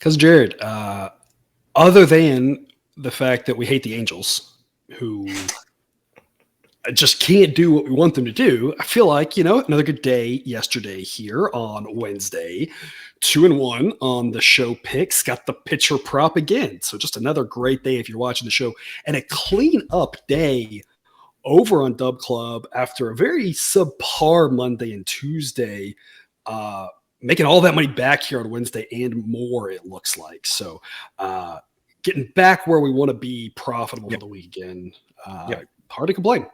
Because Jared, other than the fact that we hate the Angels, who just can't do what we want them to do, I feel like, another good day yesterday here on Wednesday. 2-1 on the show picks. Got the pitcher prop again. So just another great day if you're watching the show. And a clean up day over on Dub Club after a very subpar Monday and Tuesday. Making all that money back here on Wednesday and more, it looks like. So getting back where we want to be, profitable for the weekend. Hard to complain.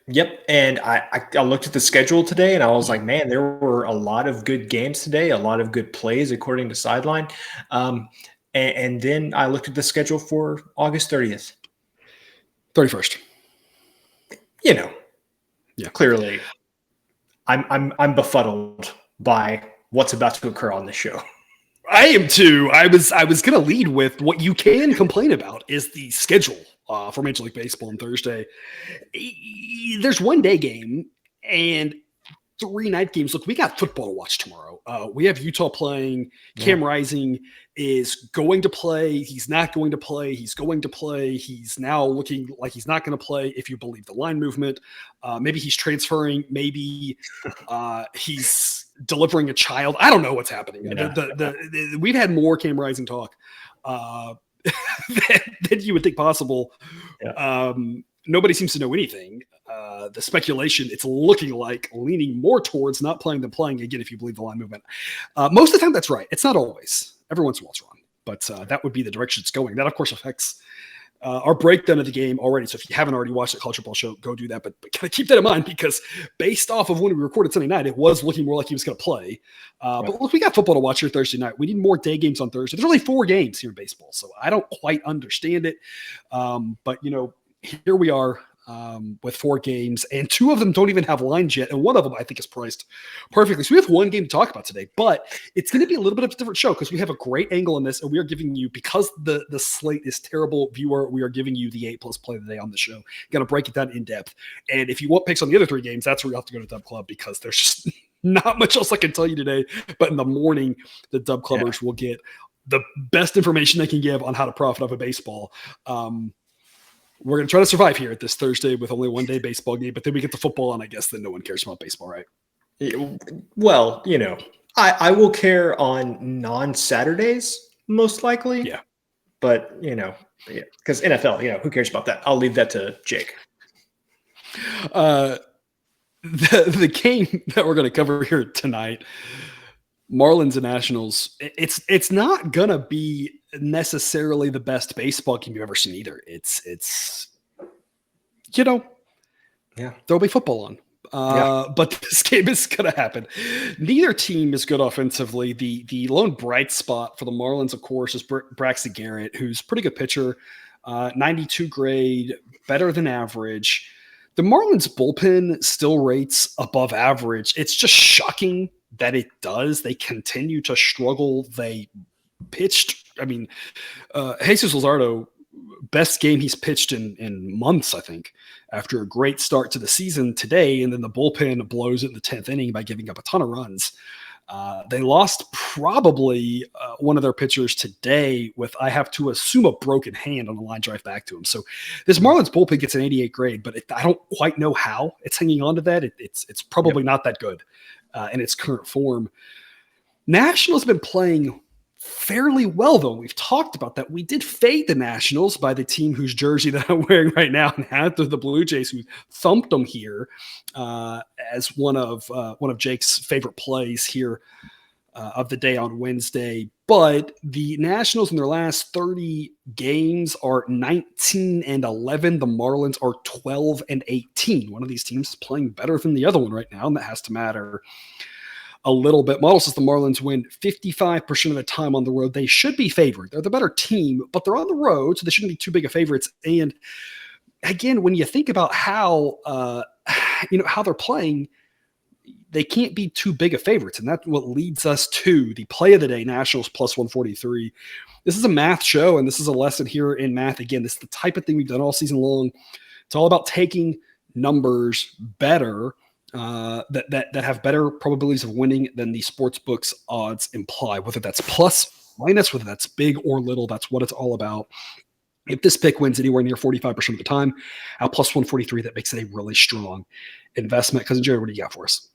Yep. And I looked at the schedule today and I was like, man, there were a lot of good games today, a lot of good plays according to Sideline. And then I looked at the schedule for August 30th. 31st. Clearly I'm befuddled by what's about to occur on the show. I am too. I was going to lead with what you can complain about is the schedule for Major League Baseball on Thursday. There's one day game and 3 night games. Look, we got football to watch tomorrow. We have Utah playing. Cam Rising is going to play. He's not going to play. He's going to play. He's now looking like he's not going to play if you believe the line movement. Maybe he's transferring. Maybe he's delivering a child. I don't know what's happening. We've had more Cam Rising talk than you would think possible. Nobody seems to know anything. The speculation, it's looking like leaning more towards not playing than playing again, if you believe the line movement. Most of the time, that's right. It's not always. Every once in a while, it's wrong. But that would be the direction it's going. That, of course, affects our breakdown of the game already. So if you haven't already watched the College Football Show, go do that. But kind of keep that in mind because based off of when we recorded Sunday night, it was looking more like he was going to play. But look, we got football to watch here Thursday night. We need more day games on Thursday. There's only 4 games here in baseball, so I don't quite understand it. But, here we are with 4 games, and 2 of them don't even have lines yet, and one of them I think is priced perfectly. So we have 1 game to talk about today, but it's going to be a little bit of a different show because we have a great angle on this, and we are giving you, because the slate is terrible, viewer, we are giving you the 8+ play of the day on the show. Going to break it down in depth, and if you want picks on the other 3 games, that's where you have to go to Dub Club because there's just not much else I can tell you today. But in the morning, the Dub Clubbers will get the best information they can give on how to profit off of baseball. We're going to try to survive here at this Thursday with only 1 day baseball game, but then we get the football, and I guess then no one cares about baseball, right? Well, I will care on non-Saturdays, most likely. Yeah. But, because NFL, who cares about that? I'll leave that to Jake. The game that we're going to cover here tonight, Marlins and Nationals, it's not going to be necessarily the best baseball game you've ever seen either. It's there'll be football on. But this game is going to happen. Neither team is good offensively. The lone bright spot for the Marlins, of course, is Braxton Garrett, who's a pretty good pitcher, 92 grade, better than average. The Marlins bullpen still rates above average. It's just shocking that it does. They continue to struggle. They pitched, Jesus Luzardo, best game he's pitched in months, I think, after a great start to the season today. And then the bullpen blows it in the 10th inning by giving up a ton of runs. They lost probably one of their pitchers today with, I have to assume, a broken hand on the line drive back to him. So this Marlins bullpen gets an 88 grade, but I don't quite know how it's hanging on to that. It's probably not that good in its current form. Nationals have been playing fairly well, though. We've talked about that. We did fade the Nationals by the team whose jersey that I'm wearing right now, and had the Blue Jays, who thumped them here as one of Jake's favorite plays here of the day on Wednesday. But the Nationals in their last 30 games are 19-11. The Marlins are 12-18. One of these teams is playing better than the other one right now, and that has to matter a little bit. Model says the Marlins win 55% of the time on the road. They should be favored. They're the better team, but they're on the road, so they shouldn't be too big of favorites. And again, when you think about how they're playing, they can't be too big of favorites. And that's what leads us to the play of the day, Nationals plus 143. This is a math show, and this is a lesson here in math. Again, this is the type of thing we've done all season long. It's all about taking numbers better that have better probabilities of winning than the sports books odds imply, whether that's plus minus, whether that's big or little. That's what it's all about. If this pick wins anywhere near 45% of the time, at plus 143, that makes it a really strong investment. Because Jared, what do you got for us?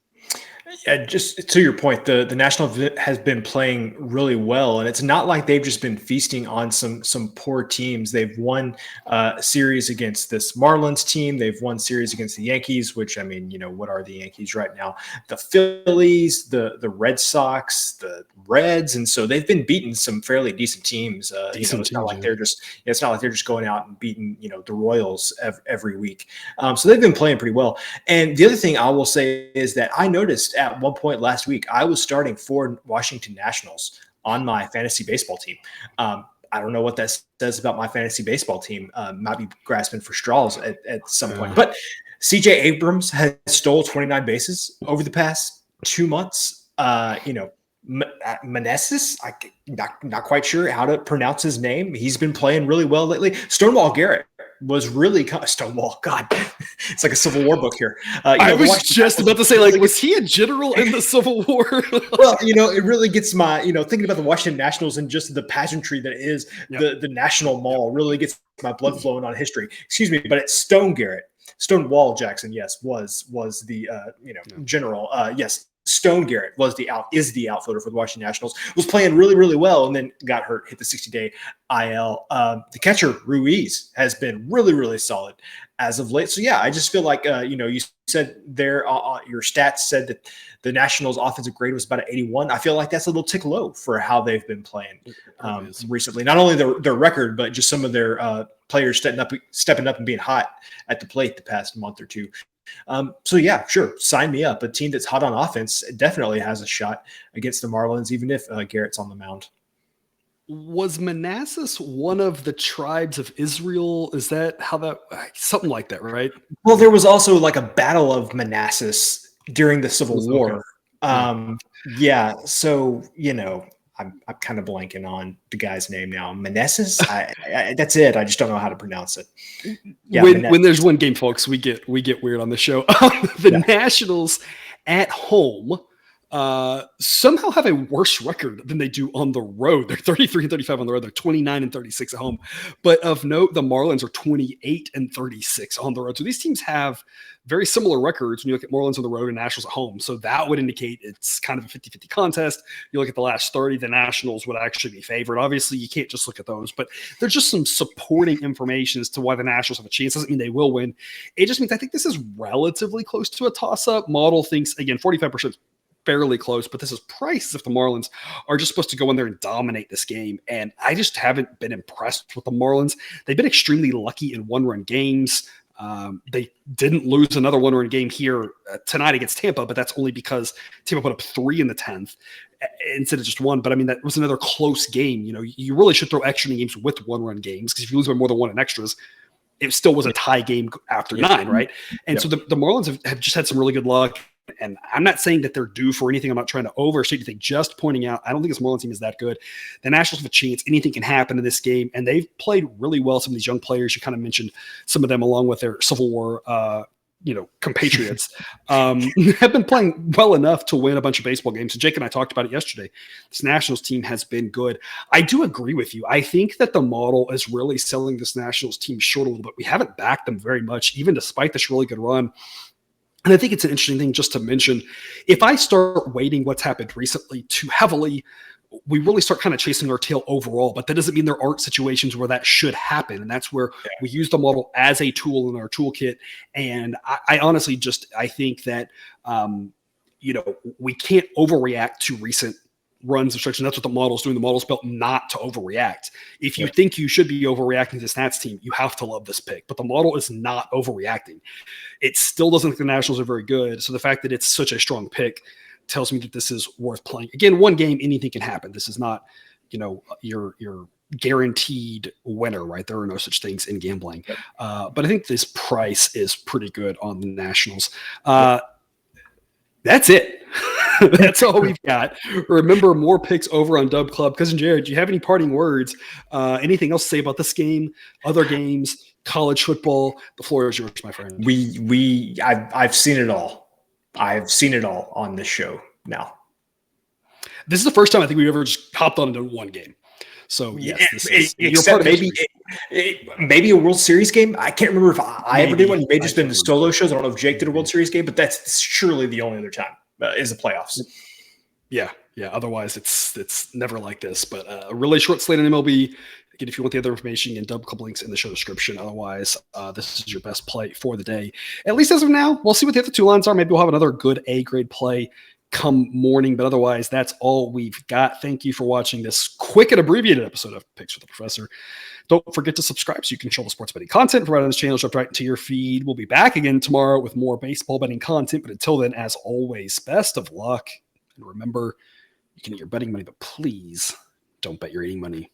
Yeah, just to your point, the National has been playing really well, and it's not like they've just been feasting on some poor teams. They've won a series against this Marlins team. They've won series against the Yankees, which, I mean, what are the Yankees right now? The Phillies, the Red Sox, the Reds, and so they've been beating some fairly decent teams. It's not like they're just going out and beating the Royals every week. So they've been playing pretty well. And the other thing I will say is that I noticed at one point last week, I was starting 4 Washington Nationals on my fantasy baseball team. I don't know what that says about my fantasy baseball team. Might be grasping for straws at some point. But CJ Abrams has stole 29 bases over the past 2 months. Meneses, not quite sure how to pronounce his name. He's been playing really well lately. Stonewall Garrett was really Stonewall. God, it's like a Civil War book here. I was just about to say, was he a general in the Civil War? Well, it really gets my, thinking about the Washington Nationals and just the pageantry that is the National Mall really gets my blood flowing on history. Excuse me, but it's Stonewall Jackson, yes, was the general. Yes. Stone Garrett is the outfielder for the Washington Nationals, was playing really, really well, and then got hurt, hit the 60-day IL. The catcher, Ruiz, has been really, really solid as of late. So, yeah, I just feel like, you said there, your stats said that the Nationals' offensive grade was about an 81. I feel like that's a little tick low for how they've been playing recently. Not only their record, but just some of their players stepping up and being hot at the plate the past month or two. So yeah, sure. Sign me up. A team that's hot on offense definitely has a shot against the Marlins, even if Garrett's on the mound. Was Manassas one of the tribes of Israel? Is that how that, something like that, right? Well, there was also like a battle of Manassas during the Civil War. Yeah. So, I'm kind of blanking on the guy's name now. Meneses? That's it. I just don't know how to pronounce it. Yeah, when there's one game, folks, we get weird on the show. The Nationals at home somehow have a worse record than they do on the road. They're 33-35 on the road. They're 29-36 at home. But of note, the Marlins are 28-36 on the road. So these teams have very similar records when you look at Marlins on the road and Nationals at home. So that would indicate it's kind of a 50-50 contest. You look at the last 30, the Nationals would actually be favored. Obviously, you can't just look at those, but there's just some supporting information as to why the Nationals have a chance. Doesn't mean they will win. It just means I think this is relatively close to a toss-up. Model thinks, again, 45% fairly close, but this is priced as if the Marlins are just supposed to go in there and dominate this game. And I just haven't been impressed with the Marlins. They've been extremely lucky in one-run games. They didn't lose another one-run game here tonight against Tampa, but that's only because Tampa put up 3 in the 10th instead of just 1. But I mean, that was another close game. You really should throw extra inning games with one-run games, because if you lose by more than 1 in extras, it still was a tie game after 9, right? And so the Marlins have just had some really good luck. And I'm not saying that they're due for anything. I'm not trying to overstate anything, just pointing out, I don't think this Marlins team is that good. The Nationals have a chance. Anything can happen in this game. And they've played really well. Some of these young players, you kind of mentioned some of them along with their Civil War, compatriots, have been playing well enough to win a bunch of baseball games. And Jake and I talked about it yesterday. This Nationals team has been good. I do agree with you. I think that the model is really selling this Nationals team short a little bit. We haven't backed them very much, even despite this really good run. And I think it's an interesting thing just to mention. If I start weighting what's happened recently too heavily, we really start kind of chasing our tail overall. But that doesn't mean there aren't situations where that should happen. And that's where we use the model as a tool in our toolkit. And I honestly I think that, we can't overreact to recent runs of stretch, and that's what the model's doing. The model's built not to overreact. If you think you should be overreacting to this Nats team, you have to love this pick. But the model is not overreacting. It still doesn't think the Nationals are very good. So the fact that it's such a strong pick tells me that this is worth playing. Again, one game, anything can happen. This is not, your guaranteed winner, right? There are no such things in gambling. But I think this price is pretty good on the Nationals. That's it. That's all we've got. Remember, more picks over on Dub Club. Cousin Jared, do you have any parting words? Anything else to say about this game, other games, college football? The floor is yours, my friend. I've seen it all. I've seen it all on this show now. This is the first time I think we've ever just hopped on into one game. So yes, this is except maybe a World Series game. I can't remember if I ever did one. You may have just been the solo shows. I don't know if Jake did a World Series game, but that's surely the only other time is the playoffs. Yeah. Otherwise, it's never like this. But a really short slate on MLB. Again, if you want the other information, you can double couple links in the show description. Otherwise, this is your best play for the day. At least as of now, we'll see what the other two lines are. Maybe we'll have another good A-grade play come morning, but otherwise that's all we've got. Thank you for watching this quick and abbreviated episode of Picks with the Professor. Don't forget to subscribe so you can control the sports betting content provided on this channel shoved right into your feed. We'll be back again tomorrow with more baseball betting content, but until then, as always, best of luck. And remember, you can eat your betting money, but please don't bet your eating money.